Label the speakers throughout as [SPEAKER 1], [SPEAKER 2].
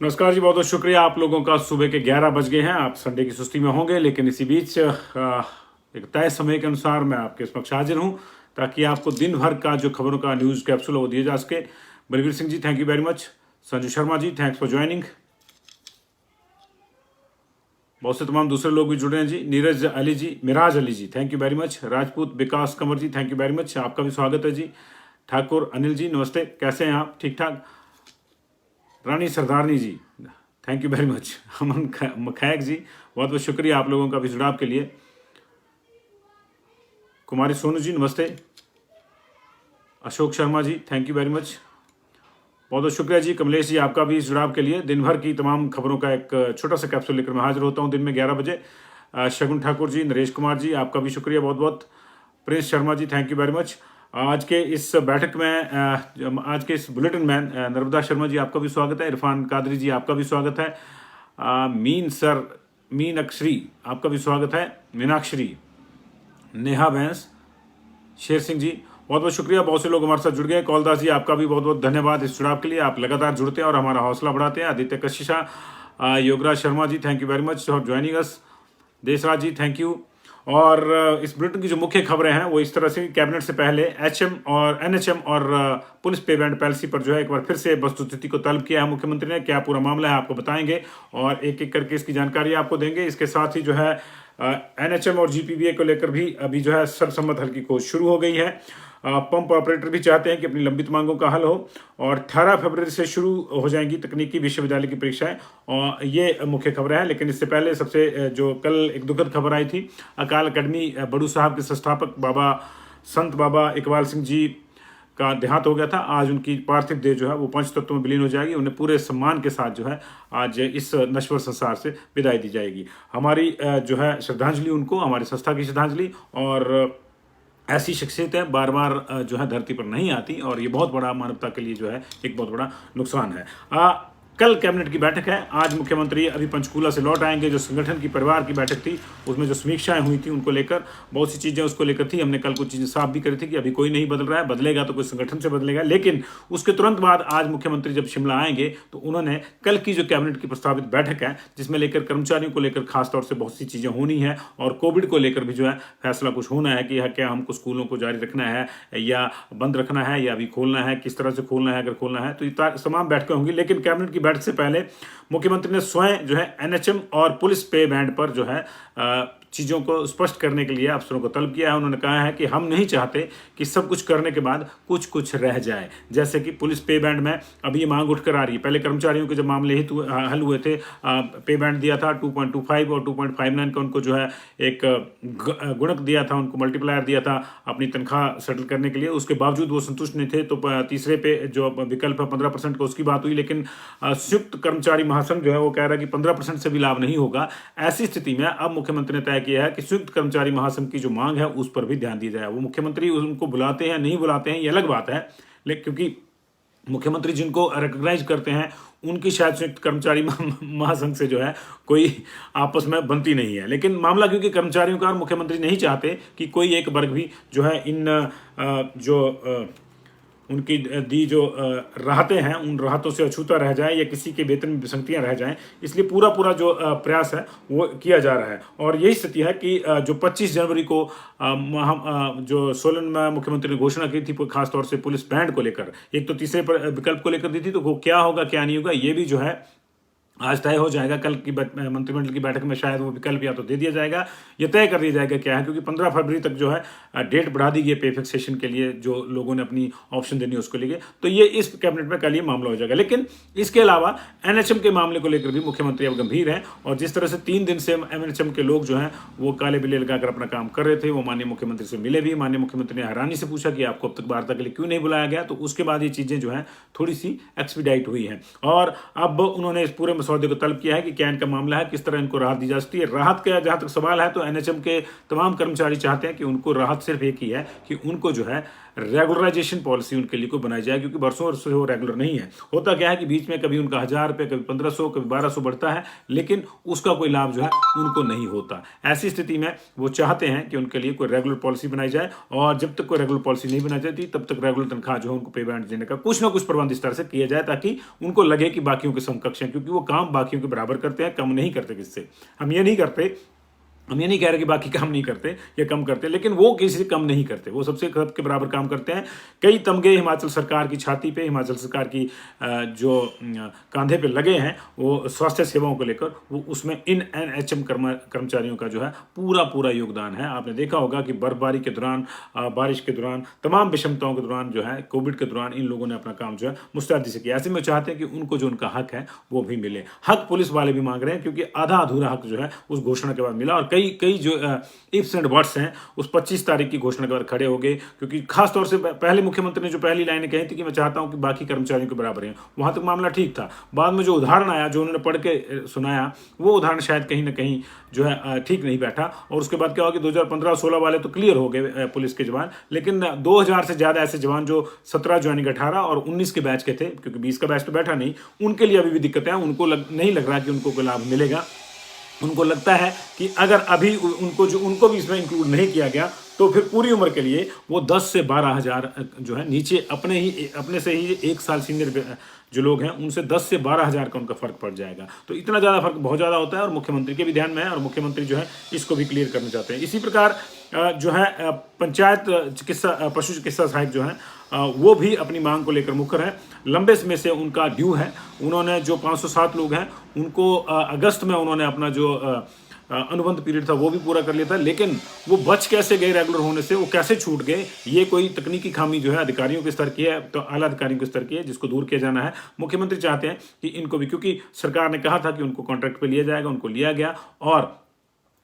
[SPEAKER 1] नमस्कार जी, बहुत बहुत शुक्रिया। आप लोगों का सुबह के 11 बज गए हैं। आप संडे की सुस्ती में होंगे, लेकिन इसी बीच एक तय समय के अनुसार मैं आपके समक्ष हाजिर हूं ताकि आपको दिन भर का जो खबरों का न्यूज़ कैप्सूल वो दिया जा सके। Balvir Singh ji, thank you very much. Sanju Sharma ji, thanks for joining. बहुत से तमाम दूसरे लोग भी जुड़े हैं जी। Neeraj Ali ji, Miraj Ali ji, thank you very much. Rajput Vikas Kanwar ji, thank you very much, आपका भी स्वागत है जी। ठाकुर अनिल जी, नमस्ते, कैसे हैं आप? ठीक ठाक। रानी सरदारनी जी, थैंक यू वेरी मच। अमन मखैक जी, बहुत बहुत शुक्रिया आप लोगों का भी जुड़ाव के लिए। कुमारी सोनू जी, नमस्ते। Ashok Sharma ji, thank you very much, बहुत बहुत शुक्रिया जी। कमलेश जी, आपका भी इस जुड़ाव के लिए। दिन भर की तमाम खबरों का एक छोटा सा कैप्सूल लेकर मैं हाजिर होता हूँ दिन में 11 बजे। शगुन ठाकुर जी, नरेश कुमार जी, आपका भी शुक्रिया बहुत बहुत। Prince Sharma ji, thank you very much. आज के इस बैठक में आज के इस बुलेटिन में नर्मदा शर्मा जी, आपका भी स्वागत है। इरफान कादरी जी, आपका भी स्वागत है। मीन सर, मीन अक्षरी, आपका भी स्वागत है। मीनाक्षरी, नेहा बैंस, शेर सिंह जी, बहुत बहुत शुक्रिया। बहुत से लोग हमारे साथ जुड़ गए। कौलदास जी, आपका भी बहुत बहुत धन्यवाद इस जुड़ाव के लिए। आप लगातार जुड़ते हैं और हमारा हौसला बढ़ाते हैं। Aditya Kashisha, Yograj Sharma ji, thank you very much for joining us. Deshraj ji, thank you. और इस बुलेटिन की जो मुख्य खबरें हैं वो इस तरह से। कैबिनेट से पहले एचएम और एनएचएम और पुलिस पे बैंड पॉलिसी पर जो है एक बार फिर से वस्तुस्थिति को तलब किया है मुख्यमंत्री ने। क्या पूरा मामला है आपको बताएंगे और एक एक करके इसकी जानकारी आपको देंगे। इसके साथ ही जो है एनएचएम और जीपीवीए को लेकर भी अभी जो है सर्वसम्मत हल की खोज शुरू हो गई है। पंप ऑपरेटर भी चाहते हैं कि अपनी लंबित मांगों का हल हो और 18 फरवरी से शुरू हो जाएंगी तकनीकी विश्वविद्यालय की परीक्षाएं। और ये मुख्य खबरें हैं। लेकिन इससे पहले सबसे जो कल एक दुखद खबर आई थी, अकाल अकेडमी बड़ू साहब के संस्थापक बाबा संत बाबा इकबाल सिंह जी का देहांत हो गया था। आज उनकी पार्थिव देह जो है वो पंच तत्वों में विलीन हो जाएगी। उन्हें पूरे सम्मान के साथ जो है आज इस नश्वर संसार से विदाई दी जाएगी। हमारी जो है श्रद्धांजलि उनको, हमारी संस्था की श्रद्धांजलि। और ऐसी शख्सियतें बार बार जो है धरती पर नहीं आती और ये बहुत बड़ा मानवता के लिए जो है एक बहुत बड़ा नुकसान है। कल कैबिनेट की बैठक है। आज मुख्यमंत्री अभी पंचकूला से लौट आएंगे। जो संगठन की परिवार की बैठक थी उसमें जो समीक्षाएं हुई थी उनको लेकर बहुत सी चीज़ें उसको लेकर थी। हमने कल कुछ चीज़ें साफ भी करी थी कि अभी कोई नहीं बदल रहा है, बदलेगा तो कोई संगठन से बदलेगा। लेकिन उसके तुरंत बाद आज मुख्यमंत्री जब शिमला आएंगे तो उन्होंने कल की जो कैबिनेट की प्रस्तावित बैठक है जिसमें लेकर कर्मचारियों को लेकर खासतौर से बहुत सी चीज़ें होनी है और कोविड को लेकर भी जो है फैसला कुछ होना है कि क्या हमको स्कूलों को जारी रखना है या बंद रखना है या अभी खोलना है, किस तरह से खोलना है। अगर खोलना है तो ये तमाम बैठकें होंगी। लेकिन कैबिनेट की बैठक से पहले मुख्यमंत्री ने स्वयं जो है एनएचएम और पुलिस पे बैंड पर जो है चीज़ों को स्पष्ट करने के लिए अफसरों को तलब किया है। उन्होंने कहा है कि हम नहीं चाहते कि सब कुछ करने के बाद कुछ कुछ रह जाए। जैसे कि पुलिस पे बैंड में अभी ये मांग उठकर आ रही है। पहले कर्मचारियों के जब मामले ही हल हुए थे, पे बैंड दिया था 2.25 और 2.59 का उनको जो है एक गुणक दिया था, उनको मल्टीप्लायर दिया था अपनी तनख्वाह सेटल करने के लिए। उसके बावजूद वो संतुष्ट नहीं थे तो तीसरे पे जो विकल्प है 15% का उसकी बात हुई। लेकिन संयुक्त कर्मचारी महासंघ जो है वो कह रहा है कि 15% से भी लाभ नहीं होगा। ऐसी स्थिति में अब मुख्यमंत्री ने तय किया है कि संयुक्त कर्मचारी महासंघ की जो मांग है उस पर भी ध्यान दिया जाए। वो मुख्यमंत्री उनको बुलाते हैं नहीं बुलाते हैं ये अलग बात है, लेकिन क्योंकि मुख्यमंत्री जिनको रिकॉग्नाइज करते हैं उनकी शायद संयुक्त कर्मचारी महासंघ से जो है कोई आपस में बनती नहीं है। लेकिन मामला क्योंकि कर्मचारियों का और मुख्यमंत्री नहीं चाहते कि कोई एक वर्ग भी जो है इन जो उनकी दी जो राहतें हैं उन राहतों से अछूता रह जाए या किसी के वेतन में विसंगतियां रह जाएं, इसलिए पूरा जो प्रयास है वो किया जा रहा है। और यही स्थिति है कि जो 25 जनवरी को जो सोलन में मुख्यमंत्री ने घोषणा की थी खासतौर से पुलिस बैंड को लेकर, एक तो तीसरे विकल्प को लेकर दी थी, तो वो क्या होगा क्या नहीं होगा ये भी जो है आज तय हो जाएगा। कल की मंत्रिमंडल की बैठक में शायद वो विकल्प या तो दे दिया जाएगा या तय कर दिया जाएगा क्या है, क्योंकि 15 फरवरी तक जो है डेट बढ़ा दी गई पे फिक्सेशन के लिए जो लोगों ने अपनी ऑप्शन देनी है उसको लेके। तो ये इस कैबिनेट में कल ये मामला हो जाएगा। लेकिन इसके अलावा एनएचएम के मामले को लेकर भी मुख्यमंत्री अब गंभीर हैं और जिस तरह से 3 दिन से एनएचएम के लोग जो हैं वो काले बिल्ले लगाकर अपना काम कर रहे थे, वो माननीय मुख्यमंत्री से मिले भी। माननीय मुख्यमंत्री ने हैरानी से पूछा कि आपको अब तक वार्ता के लिए क्यों नहीं बुलाया गया, तो उसके बाद ये चीजें जो है थोड़ी सी एक्सपीडाइट हुई हैं और अब उन्होंने इस पूरे मसौदे को तलब किया है कि क्या इनका मामला है, किस तरह इनको राहत दी जा सकती है। राहत का जहां तक सवाल है तो एनएचएम के तमाम कर्मचारी चाहते हैं कि उनको राहत सिर्फ एक ही है कि उनको जो है रेगुलराइजेशन पॉलिसी उनके लिए कोई बनाई जाए, क्योंकि वर्षों वर्षों से वो रेगुलर नहीं है। होता क्या है कि बीच में कभी उनका 1000 रुपये, कभी 1500, कभी 1200 बढ़ता है, लेकिन उसका कोई लाभ जो है उनको नहीं होता। ऐसी स्थिति में वो चाहते हैं कि उनके लिए कोई रेगुलर पॉलिसी बनाई जाए, और जब तक कोई रेगुलर पॉलिसी नहीं बनाई जाती तब तक रेगुलर तनख्वाह जो है उनको पेमेंट देने का कुछ ना कुछ प्रबंध इस तरह से किया जाए ताकि उनको लगे कि बाकियों के समकक्ष हैं, क्योंकि वो काम बाकियों के बराबर करते हैं, कम नहीं करते किससे। हम ये नहीं कह रहे कि बाकी काम नहीं करते या कम करते, लेकिन वो किसी से कम नहीं करते, वो सबसे के बराबर काम करते हैं। कई तमगे हिमाचल सरकार की छाती पे, हिमाचल सरकार की जो कंधे पे लगे हैं वो स्वास्थ्य सेवाओं को लेकर, वो उसमें इन NHM कर्मचारियों का जो है पूरा योगदान है। आपने देखा होगा कि बर्फबारी के दौरान, बारिश के दौरान, तमाम विषमताओं के दौरान जो है, कोविड के दौरान इन लोगों ने अपना काम जो है मुस्तैदी से किया। ऐसे में चाहते हैं कि उनको जो उनका हक है वो भी मिले। हक पुलिस वाले भी मांग रहे हैं, क्योंकि आधा अधूरा हक जो है उस घोषणा के बाद मिला, और कई जो इफ्स एंड बट्स हैं उस 25 तारीख की घोषणा के बाद खड़े हो गए। क्योंकि खास तौर से पहले मुख्यमंत्री ने जो पहली लाइनें कही थी कि मैं चाहता हूं कि बाकी कर्मचारियों के बराबर हैं, वहां तक मामला ठीक था। बाद में जो उदाहरण आया, जो उन्होंने पढ़ के सुनाया, वो उदाहरण शायद कहीं ना कहीं जो है ठीक नहीं बैठा। और उसके बाद क्या हुआ कि 2015-16 वाले तो क्लियर हो गए पुलिस के जवान, लेकिन 2000 से ज्यादा ऐसे जवान जो 17 ज्वाइनिंग 18 और 19 के बैच के थे, क्योंकि 20 का बैच तो बैठा नहीं, उनके लिए अभी भी दिक्कतें हैं। उनको नहीं लग रहा कि उनको कोई लाभ मिलेगा। उनको लगता है कि अगर अभी उनको भी इसमें इंक्लूड नहीं किया गया तो फिर पूरी उम्र के लिए वो 10 से 12 हज़ार जो है नीचे अपने से ही 1 साल सीनियर जो लोग हैं उनसे 10 से 12 हज़ार का उनका फर्क पड़ जाएगा। तो इतना ज़्यादा फर्क बहुत ज़्यादा होता है, और मुख्यमंत्री के भी ध्यान में है, और मुख्यमंत्री जो है इसको भी क्लियर करना चाहते हैं। इसी प्रकार जो है पंचायत पशु चिकित्सा सहायक जो है वो भी अपनी मांग को लेकर मुखर है। लंबे समय से उनका ड्यू है। उन्होंने जो 507 लोग हैं उनको अगस्त में उन्होंने अपना जो अनुबंध पीरियड था वो भी पूरा कर लिया था, लेकिन वो बच कैसे गए रेगुलर होने से, वो कैसे छूट गए, ये कोई तकनीकी खामी जो है अधिकारियों के स्तर की है, तो आला अधिकारियों के स्तर की है, जिसको दूर किया जाना है। मुख्यमंत्री चाहते हैं कि इनको भी, क्योंकि सरकार ने कहा था कि उनको कॉन्ट्रैक्ट पे लिया जाएगा, उनको लिया गया, और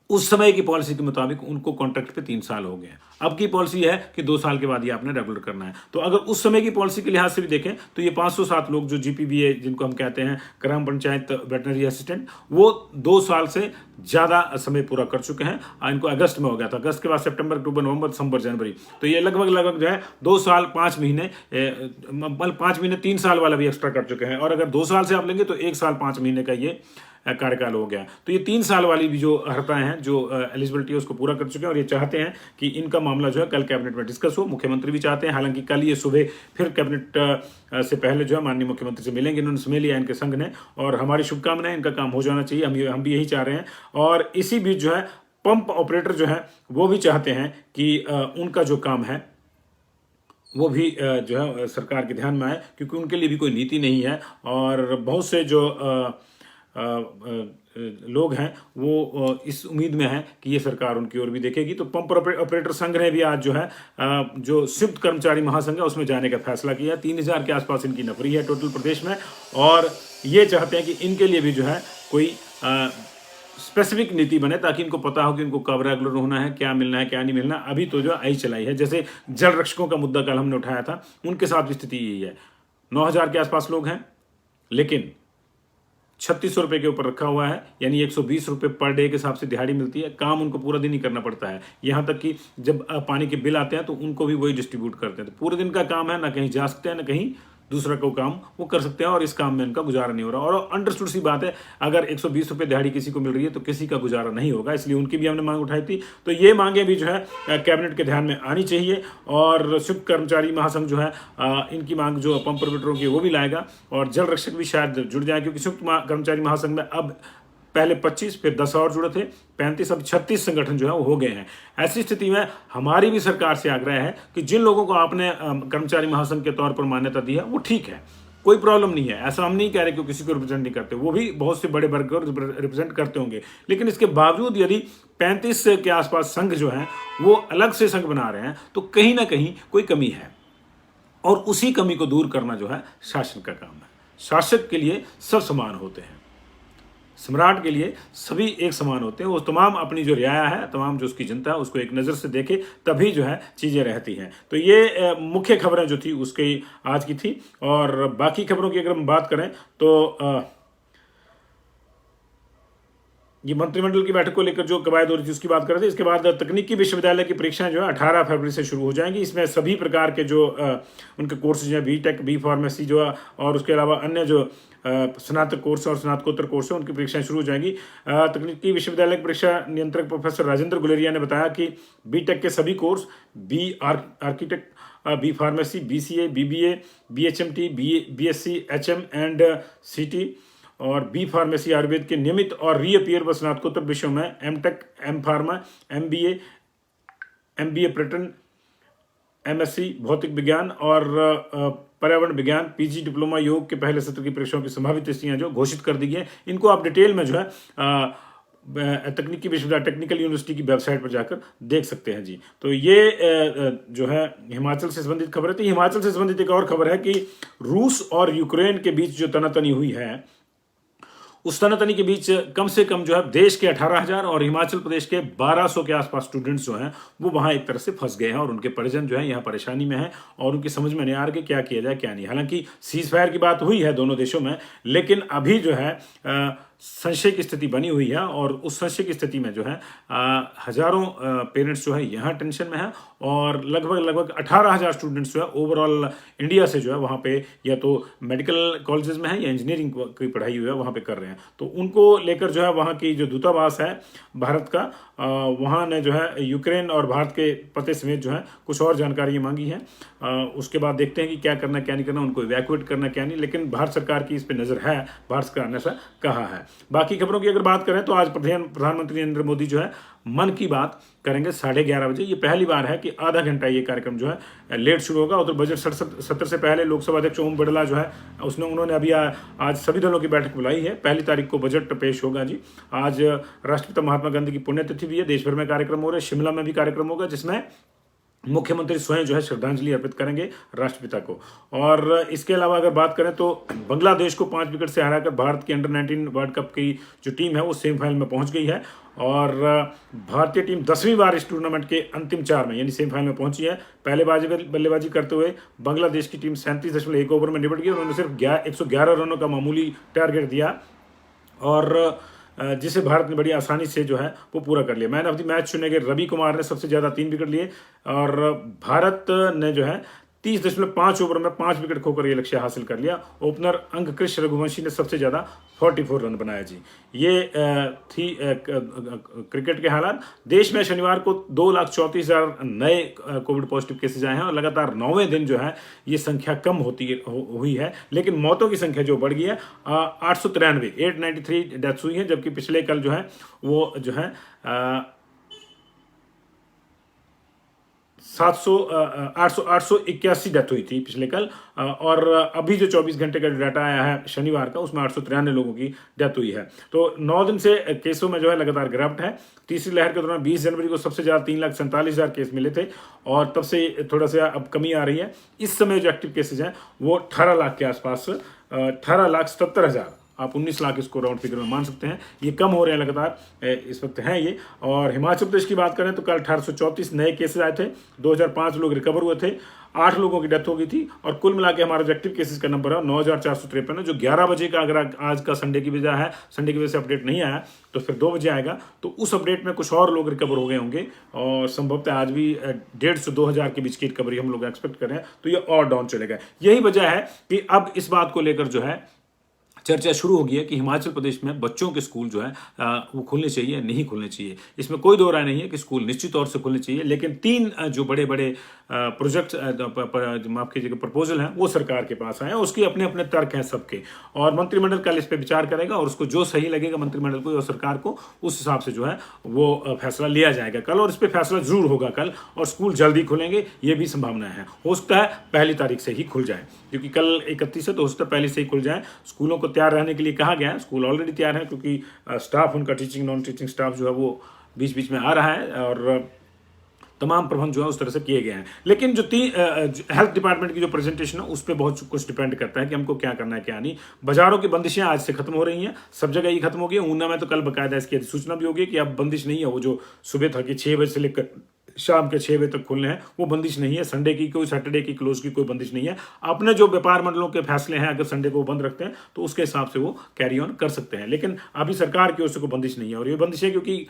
[SPEAKER 1] उस समय की पॉलिसी के मुताबिक उनको कॉन्ट्रैक्ट पे 3 साल हो गए हैं। अब की पॉलिसी है कि 2 साल के बाद ये आपने रेगुलर करना है। तो अगर उस समय की पॉलिसी के लिहाज से भी देखें तो ये 507 लोग जो GPBA जिनको हम कहते हैं ग्राम पंचायत वेटनरी असिस्टेंट, वो 2 साल से ज़्यादा समय पूरा कर चुके हैं। इनको अगस्त में हो गया था, अगस्त के बाद सितंबर, अक्टूबर, नवंबर, दिसंबर, जनवरी, तो ये लगभग जो है 2 साल 5 महीने 5 महीने 3 साल वाला भी एक्स्ट्रा कर चुके हैं। और अगर 2 साल से आप लेंगे तो 1 साल 5 महीने का ये कार्यकाल हो गया। तो ये 3 साल वाली भी जो अर्हताएं हैं, जो एलिजिबिलिटी है, उसको पूरा कर चुके हैं, और ये चाहते हैं कि इनका मामला जो है कल कैबिनेट में डिस्कस हो। मुख्यमंत्री भी चाहते हैं, हालांकि कल ये सुबह फिर कैबिनेट से पहले जो है माननीय मुख्यमंत्री से मिलेंगे, इन्होंने समय लिया इनके संघ ने, और हमारी शुभकामनाएं, इनका काम हो जाना चाहिए, हम भी यही चाह रहे हैं। और इसी बीच जो है पंप ऑपरेटर जो है वो भी चाहते हैं कि उनका जो काम है वो भी जो है सरकार के ध्यान में आए, क्योंकि उनके लिए भी कोई नीति नहीं है। और बहुत से जो लोग हैं वो इस उम्मीद में हैं कि ये सरकार उनकी ओर भी देखेगी। तो पंप ऑपरेटर संघ ने भी आज जो है जो संयुक्त कर्मचारी महासंघ है उसमें जाने का फैसला किया। 3000 के आसपास इनकी नफरी है टोटल प्रदेश में, और ये चाहते हैं कि इनके लिए भी जो है कोई स्पेसिफिक नीति बने, ताकि इनको पता हो कि इनको कब रेगुलर होना है, क्या मिलना है, क्या नहीं मिलना। अभी तो जो आई चलाई है, जैसे जल रक्षकों का मुद्दा कल हमने उठाया था, उनके साथ भी स्थिति यही है। 9000 के आसपास लोग हैं, लेकिन 3600 रुपये के ऊपर रखा हुआ है, यानी 120 रुपये पर डे के हिसाब से दिहाड़ी मिलती है। काम उनको पूरा दिन ही करना पड़ता है, यहाँ तक कि जब पानी के बिल आते हैं तो उनको भी वही डिस्ट्रीब्यूट करते हैं। तो पूरे दिन का काम है, ना कहीं जा सकते हैं, ना कहीं दूसरा को काम वो कर सकते हैं, और इस काम में उनका गुजारा नहीं हो रहा। और अंडरस्टूड सी बात है, अगर 120 रुपये दिहाड़ी किसी को मिल रही है तो किसी का गुजारा नहीं होगा, इसलिए उनकी भी हमने मांग उठाई थी। तो ये मांगे भी जो है कैबिनेट के ध्यान में आनी चाहिए, और संयुक्त कर्मचारी महासंघ जो है इनकी मांग जो पंप ऑपरेटरों की वो भी लाएगा, और जल रक्षक भी शायद जुड़ जाए, क्योंकि संयुक्त कर्मचारी महासंघ में अब पहले 25 फिर 10 और जुड़े थे, 35 अब 36 संगठन जो है वो हो गए हैं। ऐसी स्थिति में हमारी भी सरकार से आग्रह है कि जिन लोगों को आपने कर्मचारी महासंघ के तौर पर मान्यता दी है वो ठीक है, कोई प्रॉब्लम नहीं है, ऐसा हम नहीं कह रहे कि किसी को रिप्रेजेंट नहीं करते, वो भी बहुत से बड़े वर्ग को रिप्रेजेंट करते होंगे। लेकिन इसके बावजूद यदि 35 के आसपास संघ जो है वो अलग से संघ बना रहे हैं तो कहीं ना कहीं कोई कमी है, और उसी कमी को दूर करना जो है शासन का काम है। शासक के लिए सब समान होते हैं, सम्राट के लिए सभी एक समान होते हैं। वो तमाम अपनी जो रियाया है, तमाम जो उसकी जनता है उसको एक नज़र से देखे, तभी जो है चीज़ें रहती हैं। तो ये मुख्य खबरें जो थी उसकी आज की थी। और बाकी खबरों की अगर हम बात करें तो ये मंत्रिमंडल की बैठक को लेकर जो कवायद हो रही थी उसकी बात कर रहे थे। इसके बाद तकनीकी विश्वविद्यालय की परीक्षाएं जो है 18 फरवरी से शुरू हो जाएंगी। इसमें सभी प्रकार के जो उनके कोर्सेज हैं, बी टेक, बी फार्मेसी जो है, और उसके अलावा अन्य जो स्नातक कोर्स और स्नातकोत्तर कोर्स है, उनकी परीक्षाएं शुरू हो जाएंगी। तकनीकी विश्वविद्यालय के परीक्षा नियंत्रक प्रोफेसर राजेंद्र गुलेरिया ने बताया कि बी टेक के सभी course, B architect, B pharmacy, BCA, BBA, BHMT, BSc, HM and CT और बी फार्मेसी आयुर्वेद के नियमित और रीअपियर व स्नातकोत्तर विषयों में M.Tech, M pharma, MBA प्रिटन, MSc भौतिक विज्ञान और पर्यावरण विज्ञान, PG डिप्लोमा योग के पहले सत्र की परीक्षाओं की संभावित तिथियां जो घोषित कर दी गई हैं। इनको आप डिटेल में जो है तकनीकी विश्वविद्यालय टेक्निकल यूनिवर्सिटी की वेबसाइट पर जाकर देख सकते हैं जी। तो ये जो है हिमाचल से संबंधित खबर है। तो हिमाचल से संबंधित एक और खबर है कि रूस और यूक्रेन के बीच जो तनातनी हुई है, उस तनातनी के बीच कम से कम जो है देश के 18,000 और हिमाचल प्रदेश के 1200 के आसपास स्टूडेंट्स जो हैं वो वहां एक तरह से फंस गए हैं और उनके परिजन जो है यहाँ परेशानी में है और उनकी समझ में नहीं आ रहा कि क्या किया जाए क्या नहीं। हालांकि सीज फायर की बात हुई है दोनों देशों में, लेकिन अभी जो है संशय की स्थिति बनी हुई है और उस संशय की स्थिति में जो है हजारों पेरेंट्स जो है यहाँ टेंशन में है और लगभग 18,000 स्टूडेंट्स जो है ओवरऑल इंडिया से जो है वहाँ पे या तो मेडिकल कॉलेजेस में है या इंजीनियरिंग की पढ़ाई हुई है वहाँ पे कर रहे हैं। तो उनको लेकर जो है वहाँ की जो दूतावास है भारत का, वहाँ ने जो है यूक्रेन और भारत के पते समेत जो है कुछ और जानकारी मांगी है। उसके बाद देखते हैं कि क्या करना क्या नहीं करना, उनको इवैक्यूएट करना क्या नहीं, लेकिन भारत सरकार की इस पर नज़र है, भारत सरकार ने ऐसा कहा है। बाकी खबरों की अगर बात करें तो आज प्रधानमंत्री नरेंद्र मोदी जो है मन की बात करेंगे 11:30 बजे। ये पहली बार है कि आधा घंटा ये कार्यक्रम जो है लेट शुरू होगा। उधर बजट सत्र से पहले लोकसभा अध्यक्ष ओम बिरला जो है उन्होंने अभी आज सभी दलों की बैठक बुलाई है। 1 तारीख को बजट पेश होगा जी। आज राष्ट्रपिता महात्मा गांधी की पुण्यतिथि भी है, देश भर में कार्यक्रम हो रहे हैं, शिमला में भी कार्यक्रम होगा जिसमें मुख्यमंत्री स्वयं जो है श्रद्धांजलि अर्पित करेंगे राष्ट्रपिता को। और इसके अलावा अगर बात करें तो बांग्लादेश को 5 विकेट से हराकर भारत की अंडर 19 वर्ल्ड कप की जो टीम है वो सेमीफाइनल में पहुंच गई है और भारतीय टीम 10वीं बार इस टूर्नामेंट के अंतिम 4 में यानी सेमीफाइनल में पहुंची है। पहले बल्लेबाजी करते हुए बांग्लादेश की टीम 37.1 ओवर में निपट गई। उन्होंने सिर्फ 111 रनों का मामूली टारगेट दिया और जिसे भारत ने बड़ी आसानी से जो है वो पूरा कर लिया। मैन ऑफ द मैच चुने गए रवि कुमार ने सबसे ज़्यादा 3 विकेट लिए और भारत ने जो है 30.5 ओवर में 5 विकेट खोकर ये लक्ष्य हासिल कर लिया। ओपनर अंगकृष रघुवंशी ने सबसे ज़्यादा 44 रन बनाया जी। ये थी क्रिकेट के हालात। देश में शनिवार को 2,34,000 नए कोविड पॉजिटिव केसेज आए हैं और लगातार 9वें दिन जो है ये संख्या कम हुई है, लेकिन मौतों की संख्या जो बढ़ गई है 893 डेथ्स हुई है, जबकि पिछले कल जो है वो जो है 881 डेथ हुई थी पिछले कल। और अभी जो 24 घंटे का जो डाटा आया है शनिवार का उसमें 893 लोगों की डेथ हुई है। तो 9 दिन से केसों में जो है लगातार गिरावट है। तीसरी लहर के दौरान 20 जनवरी को सबसे ज़्यादा 3,47,000 केस मिले थे और तब से थोड़ा सा अब कमी आ रही है। इस समय जो एक्टिव केसेज हैं वो 18 लाख के आसपास, 18,77,000, आप 19 लाख इसको राउंड फिगर में मान सकते हैं। ये कम हो रहे हैं लगातार इस वक्त हैं ये। और हिमाचल प्रदेश की बात करें तो कल 1834 नए केसेस आए थे, 2005 लोग रिकवर हुए थे, 8 लोगों की डेथ हो गई थी और कुल मिला के हमारा जो एक्टिव केसेस का नंबर है 9,453 है, जो 11 बजे का अगर आज का संडे की वजह है, संडे की वजह से अपडेट नहीं आया तो फिर 2 बजे आएगा। तो उस अपडेट में कुछ और लोग रिकवर हो गए होंगे और संभवतः आज भी 1,500 से 2,000 के बीच की रिकवरी हम लोग एक्सपेक्ट कर रहे हैं। तो ये और डाउन चलेगा। यही वजह है कि अब इस बात को लेकर जो है चर्चा शुरू हो गई है कि हिमाचल प्रदेश में बच्चों के स्कूल जो है वो खुलने चाहिए नहीं खुलने चाहिए। इसमें कोई दो राय नहीं है कि स्कूल निश्चित तौर से खुलने चाहिए, लेकिन 3 जो बड़े बड़े प्रोजेक्ट माफ कीजिएगा प्रपोजल हैं वो सरकार के पास आए हैं। उसके अपने अपने तर्क हैं सबके और मंत्रिमंडल कल इस पर विचार करेगा और उसको जो सही लगेगा मंत्रिमंडल को और सरकार को उस हिसाब से जो है वो फैसला लिया जाएगा कल और इस पर फैसला जरूर होगा कल और स्कूल जल्दी खुलेंगे ये भी संभावना है। हो सकता है 1 तारीख से ही खुल जाए क्योंकि कल 31 है तो हो सकता है पहले से ही खुल जाए। स्कूलों को तैयार रहने के लिए कहा गया है, स्कूल ऑलरेडी तैयार है क्योंकि स्टाफ उनका टीचिंग नॉन टीचिंग स्टाफ जो है वो बीच बीच में आ रहा है और तमाम प्रबंध जो है उस तरह से किए गए हैं। लेकिन जो हेल्थ डिपार्टमेंट की जो प्रेजेंटेशन है उस पर बहुत कुछ डिपेंड करता है कि हमको क्या करना है क्या नहीं। बाजारों की बंदिशें आज से खत्म हो रही हैं, सब जगह ही खत्म हो गई। ऊना में तो कल बकायदा इसकी अधिसूचना भी होगी कि अब बंदिश नहीं है वो जो सुबह था कि 6 बजे से लेकर शाम के 6 बजे तक खोलने हैं, वो बंदिश नहीं है। संडे की कोई, सैटरडे की क्लोज की कोई बंदिश नहीं है। अपने जो व्यापार मंडलों के फैसले हैं, अगर संडे को बंद रखते हैं तो उसके हिसाब से वो कैरी ऑन कर सकते हैं, लेकिन अभी सरकार की ओर से कोई बंदिश नहीं है। और ये बंदिश है क्योंकि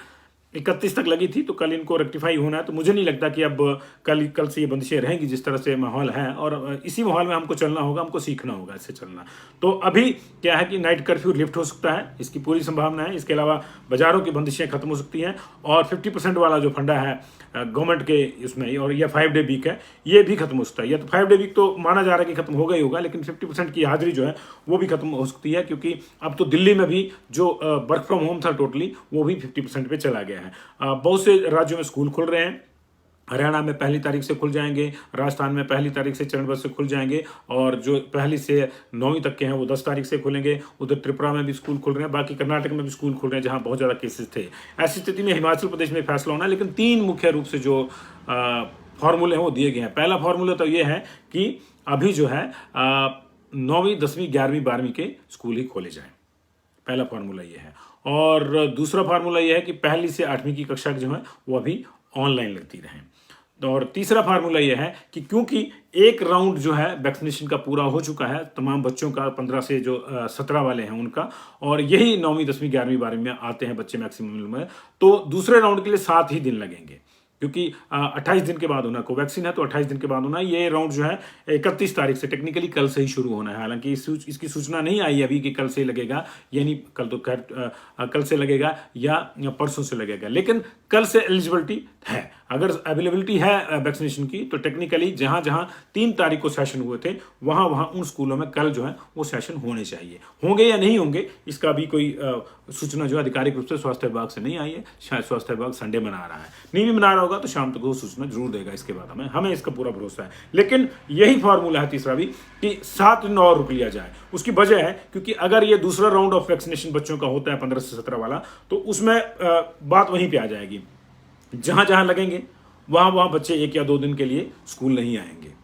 [SPEAKER 1] 31 तक लगी थी, तो कल इनको रेक्टिफाई होना है। तो मुझे नहीं लगता कि अब कल से ये बंदिशें रहेंगी जिस तरह से माहौल है, और इसी माहौल में हमको चलना होगा, हमको सीखना होगा इससे चलना। तो अभी क्या है कि नाइट कर्फ्यू लिफ्ट हो सकता है, इसकी पूरी संभावना है। इसके अलावा बाजारों की बंदिशें खत्म हो सकती हैं, और 50% वाला जो फंडा है गवर्नमेंट के इसमें, और यह 5 डे वीक है, ये भी खत्म हो सकता है। या तो 5 डे वीक तो माना जा रहा है कि खत्म होगा ही होगा, लेकिन 50% की हाजिरी जो है वो भी खत्म हो सकती है, क्योंकि अब तो दिल्ली में भी जो वर्क फ्रॉम होम था टोटली, वो भी 50% पे चला गया है। बहुत से राज्यों में स्कूल खुल रहे हैं। हरियाणा में 1 तारीख से खुल जाएंगे, राजस्थान में 1 तारीख से चरणबद्ध से खुल जाएंगे, और जो 1 से 9वीं तक के हैं वो 10 तारीख से खुलेंगे। उधर त्रिपुरा में भी स्कूल खुल रहे हैं, बाकी कर्नाटक में भी स्कूल खुल रहे हैं जहां बहुत ज़्यादा केसेस थे। ऐसी स्थिति में हिमाचल प्रदेश में फैसला होना है, लेकिन 3 मुख्य रूप से जो फॉर्मूले हैं वो दिए गए हैं। पहला फॉर्मूला तो ये है कि अभी जो है 9वीं 10वीं 11वीं 12वीं के स्कूल ही खोले जाएं, पहला फार्मूला ये है। और दूसरा फार्मूला ये है कि 1 से 8वीं की कक्षा जो है वो अभी ऑनलाइन लगती रहें। और तीसरा फार्मूला ये है कि क्योंकि एक राउंड जो है वैक्सीनेशन का पूरा हो चुका है तमाम बच्चों का, 15 से जो 17 वाले हैं उनका, और यही 9वीं 10वीं 11वीं 12वीं में आते हैं बच्चे मैक्सिमम में, तो दूसरे राउंड के लिए 7 ही दिन लगेंगे, क्योंकि 28 दिन के बाद होना, कोवैक्सीन है तो 28 दिन के बाद होना। ये राउंड जो है 31 तारीख से, टेक्निकली कल से ही शुरू होना है। हालांकि इसकी सूचना नहीं आई अभी कि कल से लगेगा, यानी कल तो खैर कल से लगेगा या परसों से लगेगा, लेकिन कल से एलिजिबिलिटी है। अगर अवेलेबिलिटी है वैक्सीनेशन की, तो टेक्निकली जहां जहां 3 तारीख को सेशन हुए थे वहां वहां उन स्कूलों में कल जो है वो सेशन होने चाहिए। होंगे या नहीं होंगे इसका भी कोई सूचना जो आधिकारिक रूप से स्वास्थ्य विभाग से नहीं आई है। शायद स्वास्थ्य विभाग संडे मना रहा है, नहीं भी मना रहा होगा तो शाम तक वो सूचना जरूर देगा। इसके बाद हमें इसका पूरा भरोसा है। लेकिन यही फॉर्मूला है तीसरा भी, कि 7 दिन और रुक लिया जाए। उसकी वजह है क्योंकि अगर ये दूसरा राउंड ऑफ वैक्सीनेशन बच्चों का होता है 15 से 17 वाला, तो उसमें बात वहीं पे आ जाएगी, जहां जहां लगेंगे वहां वहां बच्चे 1 या 2 दिन के लिए स्कूल नहीं आएंगे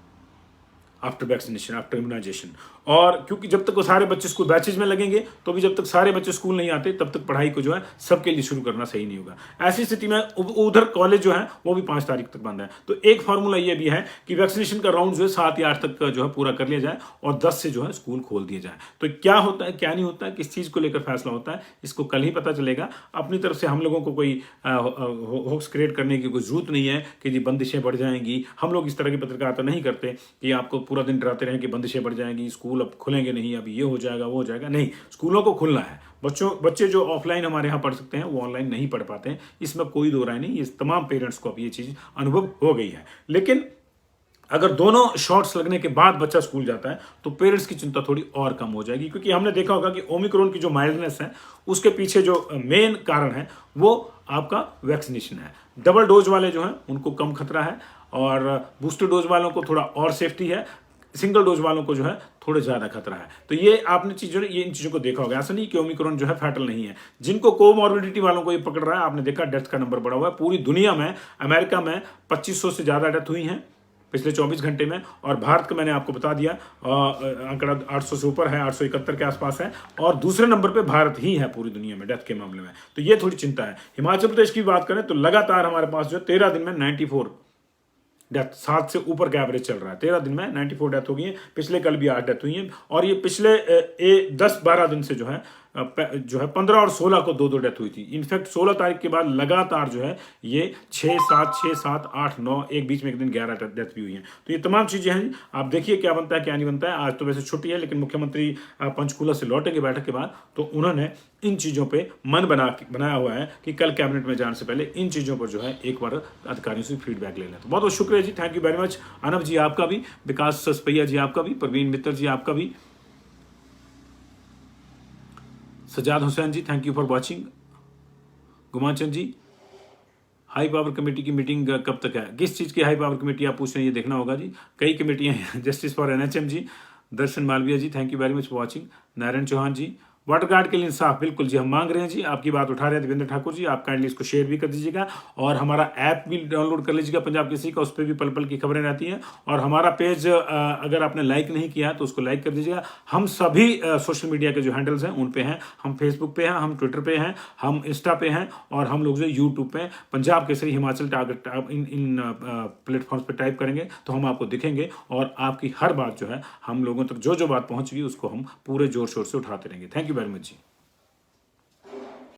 [SPEAKER 1] आफ्टर वैक्सीनेशन, आफ्टर इम्यूनाइजेशन। और क्योंकि जब तक वो सारे बच्चे स्कूल बैचेज में लगेंगे, तो भी जब तक सारे बच्चे स्कूल नहीं आते तब तक पढ़ाई को जो है सबके लिए शुरू करना सही नहीं होगा। ऐसी स्थिति में उधर कॉलेज जो है वो भी 5 तारीख तक बंद है। तो एक फार्मूला ये भी है कि वैक्सीनेशन का राउंड जो है 7 या 8 तक जो है पूरा कर लिया जाए, और 10 से जो है स्कूल खोल दिए जाए। तो क्या होता है क्या नहीं होता है, किस चीज़ को लेकर फैसला होता है, इसको कल ही पता चलेगा। अपनी तरफ से हम लोगों को कोई होप्स क्रिएट करने की कोई जरूरत नहीं है कि जी बंदिशें बढ़ जाएंगी। हम लोग इस तरह की पत्रकारिता नहीं करते कि आपको पूरा दिन डराते रहें कि बंदिशें बढ़ जाएंगी, स्कूल अब खुलेंगे नहीं, अब ये हो जाएगा वो हो जाएगा। नहीं, स्कूलों को खुलना है। बच्चे जो ऑफलाइन हमारे यहाँ पढ़ सकते हैं वो ऑनलाइन नहीं पढ़ पाते हैं, इसमें कोई दो राय नहीं। इस तमाम पेरेंट्स को अब ये चीज़ अनुभव हो गई है। लेकिन अगर दोनों शॉट्स लगने के बाद बच्चा स्कूल जाता है तो पेरेंट्स की चिंता थोड़ी और कम हो जाएगी, क्योंकि हमने देखा होगा कि ओमिक्रॉन की जो माइल्डनेस है उसके पीछे जो मेन कारण है वो आपका वैक्सीनेशन है। डबल डोज वाले जो हैं उनको कम खतरा है, और बूस्टर डोज वालों को थोड़ा और सेफ्टी है, सिंगल डोज वालों को जो है थोड़ा ज़्यादा खतरा है। तो ये आपने इन चीज़ों को देखा होगा। ऐसा नहीं कि ओमिक्रॉन जो है फैटल नहीं है। जिनको कोमॉर्बिडिटी वालों को ये पकड़ रहा है, आपने देखा डेथ का नंबर बढ़ा हुआ है। पूरी दुनिया में, अमेरिका में 2500 से ज़्यादा डेथ हुई हैं पिछले 24 घंटे में, और भारत का मैंने आपको बता दिया आंकड़ा 800 से ऊपर है, 871 के आसपास है, और दूसरे नंबर पे भारत ही है पूरी दुनिया में डेथ के मामले में। तो ये थोड़ी चिंता है। हिमाचल प्रदेश की बात करें तो लगातार हमारे पास जो 13 दिन में 94 डेथ, 7 से ऊपर का एवरेज चल रहा है। 13 दिन में 94 डेथ हो गई है। पिछले कल भी 8 डेथ हुई है, और ये पिछले 10-12 दिन से जो है 15 और 16 को 2-2 डेथ हुई थी। इनफैक्ट 16 तारीख के बाद लगातार जो है ये 6-7, 8, 9, एक बीच में एक दिन 11 डेथ भी हुई हैं। तो ये तमाम चीज़ें हैं। आप देखिए क्या बनता है क्या नहीं बनता है। आज तो वैसे छुट्टी है, लेकिन मुख्यमंत्री पंचकूला से लौटेंगे बैठक के बाद, तो उन्होंने इन चीज़ों पर मन बनाया हुआ है कि कल कैबिनेट में जाने से पहले इन चीज़ों पर जो है एक बार अधिकारियों से फीडबैक ले लें। तो बहुत बहुत शुक्रिया जी, thank you very much. Anav जी आपका भी, विकास सस्पैया जी आपका भी, प्रवीण मित्र जी आपका भी, Sajjad Hussain ji thank you for watching. Gumachand ji, high power committee की मीटिंग कब तक है? किस चीज़ की हाई पावर कमेटी आप पूछ रहे हैं, ये देखना होगा जी। कई कमेटियां हैं। Justice for NHM ji, Darshan Malviya ji thank you very much for watching. Narayan Chauhan ji, water guard के लिए इंसाफ, बिल्कुल जी, हम मांग रहे हैं जी, आपकी बात उठा रहे हैं देवेंद्र ठाकुर जी। आप काइंडली इसको शेयर भी कर दीजिएगा और हमारा ऐप भी डाउनलोड कर लीजिएगा पंजाब केसरी का, उस पर भी पल पल की खबरें रहती हैं। और हमारा पेज अगर आपने लाइक नहीं किया तो उसको लाइक कर दीजिएगा। हम सभी सोशल मीडिया के जो हैंडल्स हैं उन पे हैं, हम फेसबुक पे हैं, हम ट्विटर पे हैं, हम इंस्टा पे हैं और हम लोग जो यूट्यूब पे पंजाब केसरी हिमाचल टारगेट इन प्लेटफॉर्म्स पे टाइप करेंगे तो हम आपको दिखेंगे और आपकी हर बात जो है हम लोगों तक जो जो बात पहुंच गई उसको हम पूरे जोर शोर से उठाते रहेंगे। Thank you very much ji.